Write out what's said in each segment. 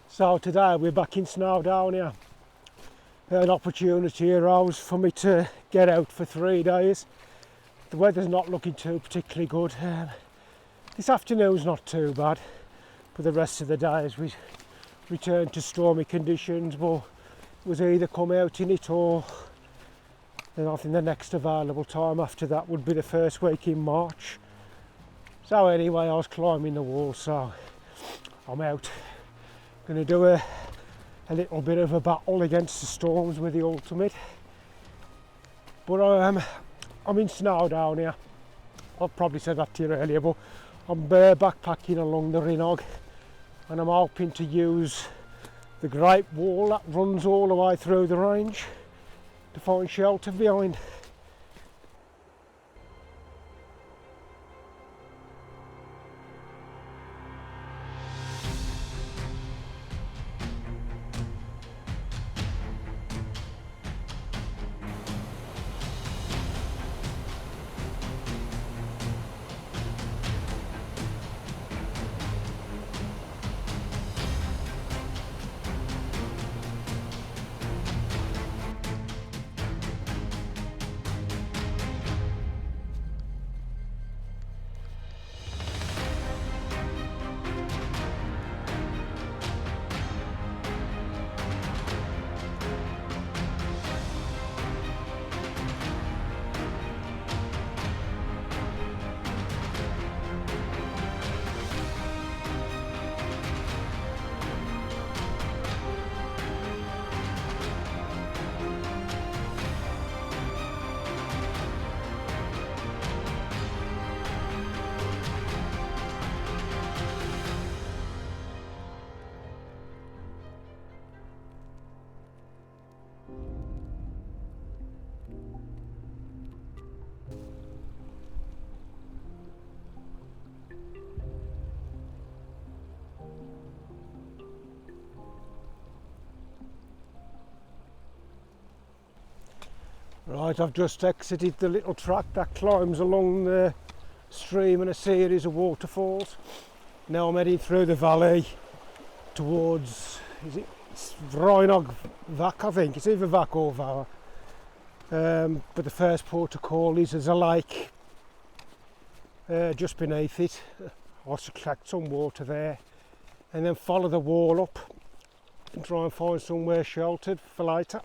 So today we're back in Snowdonia. An opportunity arose for me to get out for 3 days. The weather's not looking too particularly good. This afternoon's not too bad, but the rest of the days we returned to stormy conditions, but was either come out in it or then I think the next available time after that would be the first week in March. So anyway, I was climbing the wall, so I'm out. Going to do a little bit of a battle against the storms with the ultimate. But I'm in Snowdonia. I've probably said that to you earlier, but I'm backpacking along the Rhinog, and I'm hoping to use the Great Wall that runs all the way through the range to find shelter behind. Right, I've just exited the little track that climbs along the stream and a series of waterfalls. Now I'm heading through the valley towards, it's Rhinog Vac, I think. It's either Vac or Fawr. But the first port of call is there's a lake just beneath it. I'll collect some water there and then follow the wall up and try and find somewhere sheltered for later.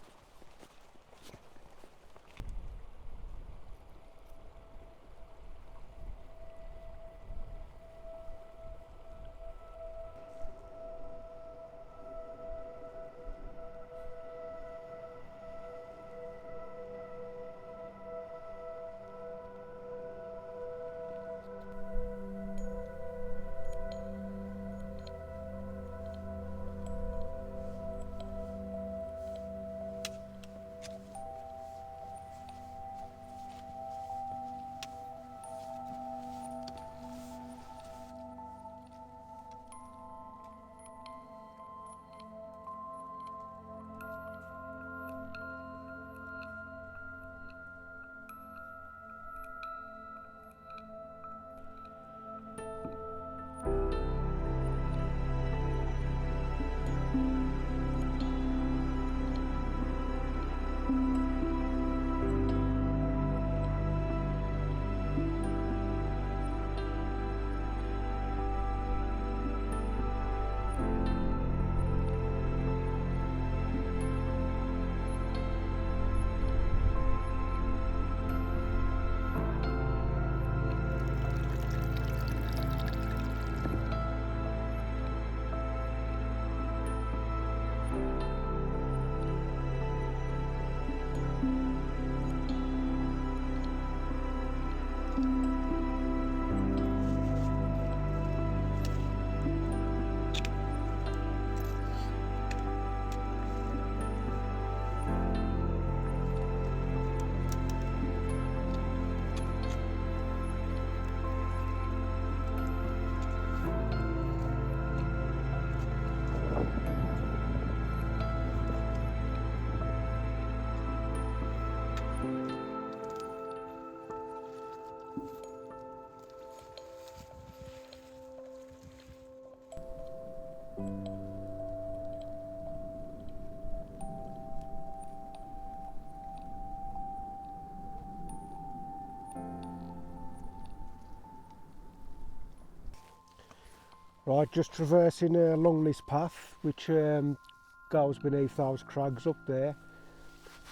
Right, just traversing along this path which goes beneath those crags up there,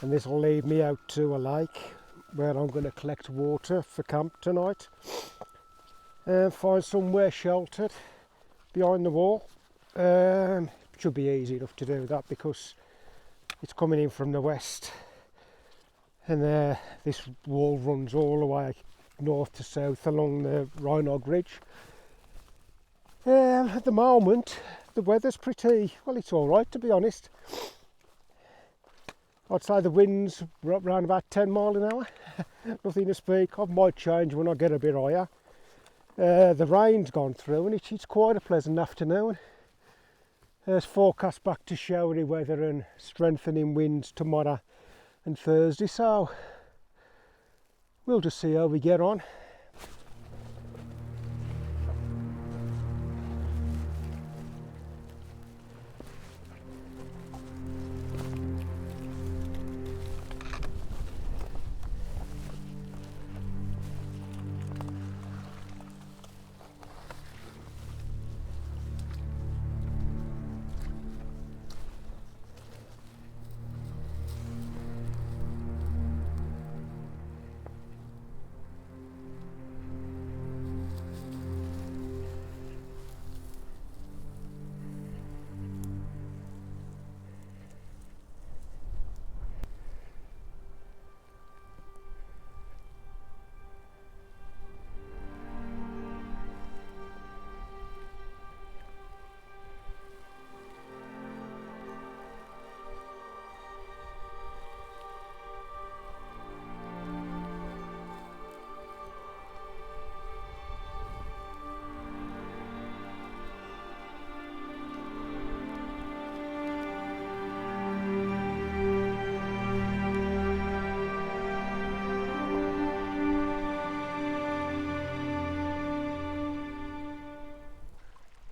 and this will lead me out to a lake where I'm going to collect water for camp tonight and find somewhere sheltered behind the wall. Should be easy enough to do that because it's coming in from the west, and this wall runs all the way north to south along the Rhinog ridge. At the moment the weather's pretty, well, it's alright to be honest. I'd say the wind's around about 10 miles an hour, nothing to speak of. Might change when I get a bit higher. The rain's gone through and it's quite a pleasant afternoon. There's forecast back to showery weather and strengthening winds tomorrow and Thursday, so we'll just see how we get on.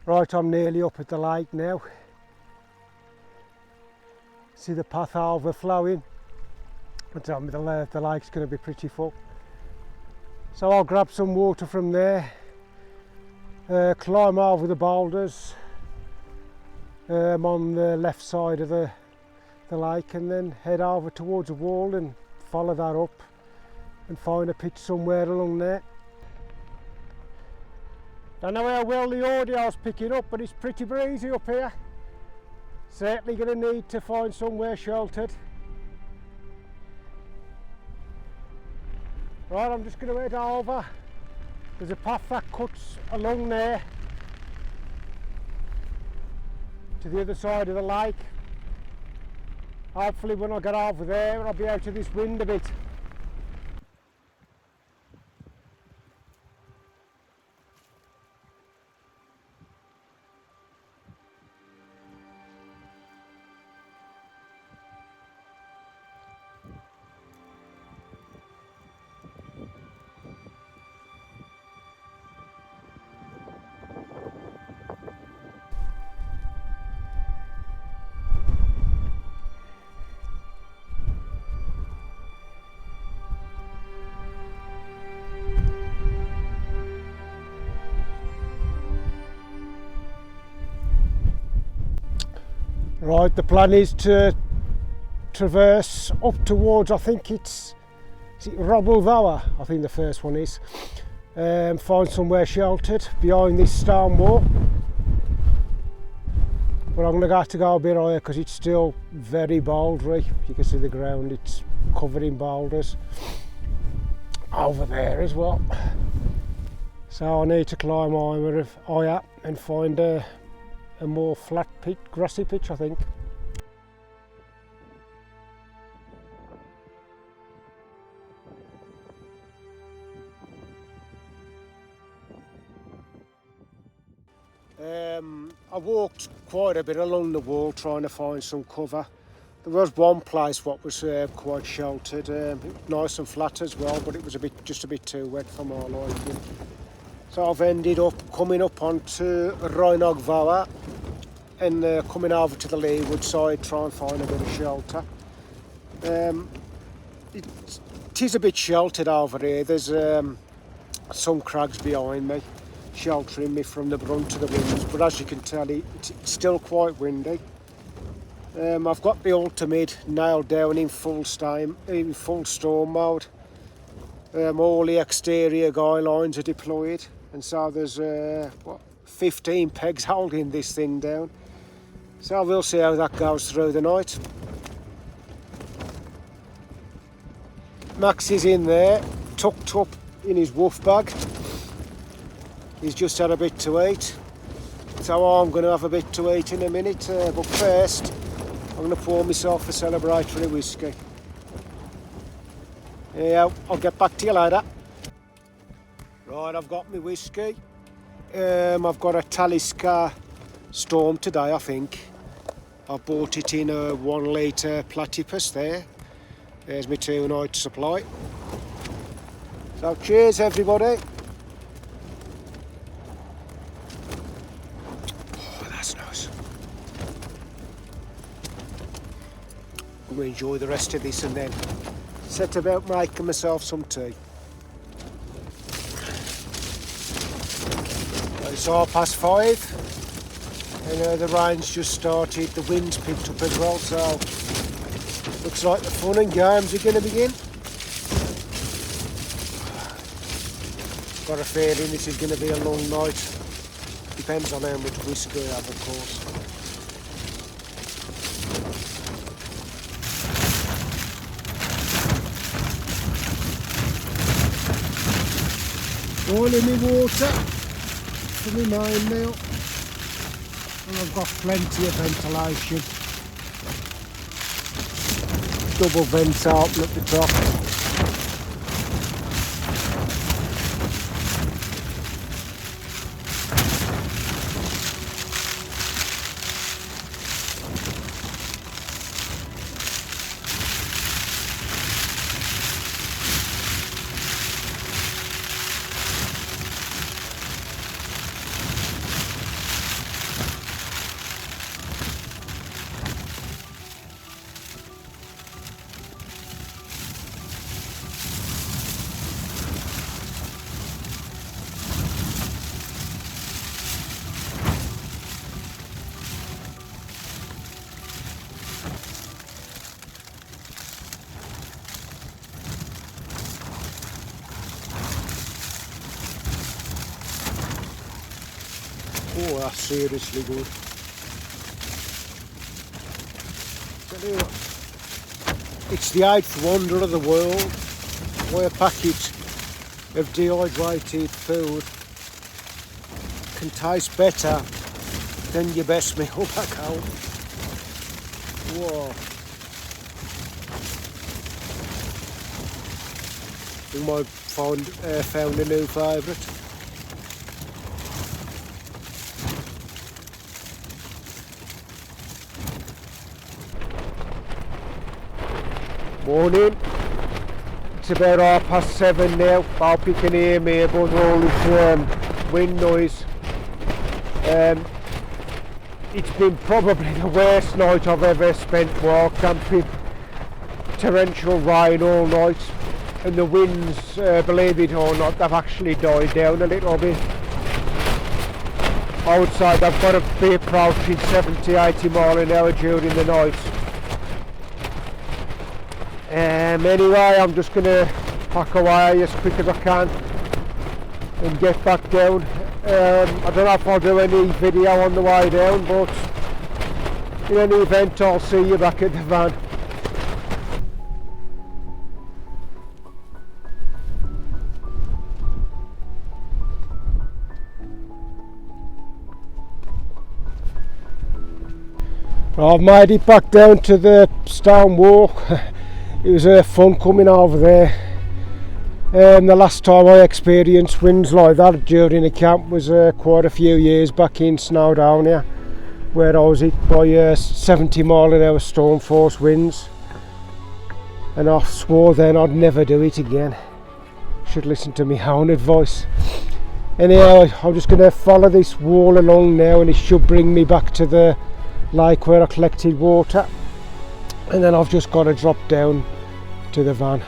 Right, I'm nearly up at the lake now. See the path overflowing. The lake's going to be pretty full. So I'll grab some water from there, climb over the boulders on the left side of the lake, and then head over towards the wall and follow that up and find a pitch somewhere along there. Don't know how well the audio's picking up, but it's pretty breezy up here. Certainly going to need to find somewhere sheltered. Right, I'm just going to head over. There's a path that cuts along there to the other side of the lake. Hopefully when I get over there I'll be out of this wind a bit. Right, the plan is to traverse up towards, I think is it Fawr, I think the first one is, find somewhere sheltered behind this stone wall. But I'm going to have to go a bit higher because it's still very bouldery. You can see the ground, it's covered in boulders over there as well. So I need to climb higher and find a more flat pitch, grassy pitch, I think. I walked quite a bit along the wall trying to find some cover. There was one place what was quite sheltered, nice and flat as well, but it was just a bit too wet for my liking. So I've ended up coming up onto Rhinog Fawr, and coming over to the leeward side, try and find a bit of shelter. It is a bit sheltered over here. There's some crags behind me, sheltering me from the brunt of the winds, but as you can tell, it's still quite windy. I've got the ultimate nailed down in full storm mode. All the exterior guy lines are deployed, and so there's 15 pegs holding this thing down. So we'll see how that goes through the night. Max is in there, tucked up in his wolf bag. He's just had a bit to eat, so I'm going to have a bit to eat in a minute, but first I'm going to pour myself a celebratory whiskey. Yeah, I'll get back to you later. Right, I've got my whiskey. I've got a Talisker Storm today, I think. I bought it in a 1 litre platypus there. There's my 2-night supply. So cheers everybody. Oh, that's nice. I'm going to enjoy the rest of this and then set about making myself some tea. It's 5:30 and the rain's just started, the wind's picked up as well, so looks like the fun and games are going to begin. Got a feeling this is going to be a long night. Depends on how much whiskey I have, of course. Boiling my water for my mine meal, and I've got plenty of ventilation. Double vents open at the top. Oh, that's seriously good. Tell you what, it's the 8th wonder of the world where a packet of dehydrated food can taste better than your best meal back home. Whoa. You might found a new favourite. Morning. It's about 7:30 now. I hope you can hear me above all this wind noise. It's been probably the worst night I've ever spent wild camping. Torrential rain all night, and the winds, believe it or not, they've actually died down a little bit. Outside I've got to be approaching 70-80 miles an hour during the night. Anyway, I'm just going to pack away as quick as I can and get back down. I don't know if I'll do any video on the way down, but in any event I'll see you back at the van. I've made it back down to the stone wall. It was fun coming over there. The last time I experienced winds like that during a camp was quite a few years back in Snowdonia, where I was hit by 70 mile an hour storm force winds, and I swore then I'd never do it again. Should listen to my own advice. Anyhow, I'm just going to follow this wall along now, and it should bring me back to the like where I collected water, and then I've just got to drop down to the van.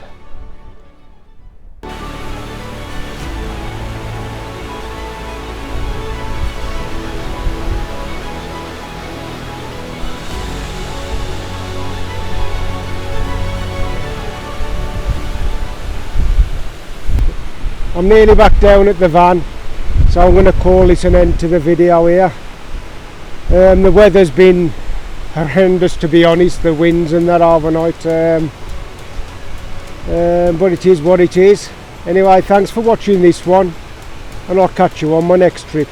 I'm nearly back down at the van, so I'm going to call this an end to the video here. The weather's been horrendous, to be honest, the winds and that overnight, but it is what it is. Anyway, thanks for watching this one, and I'll catch you on my next trip.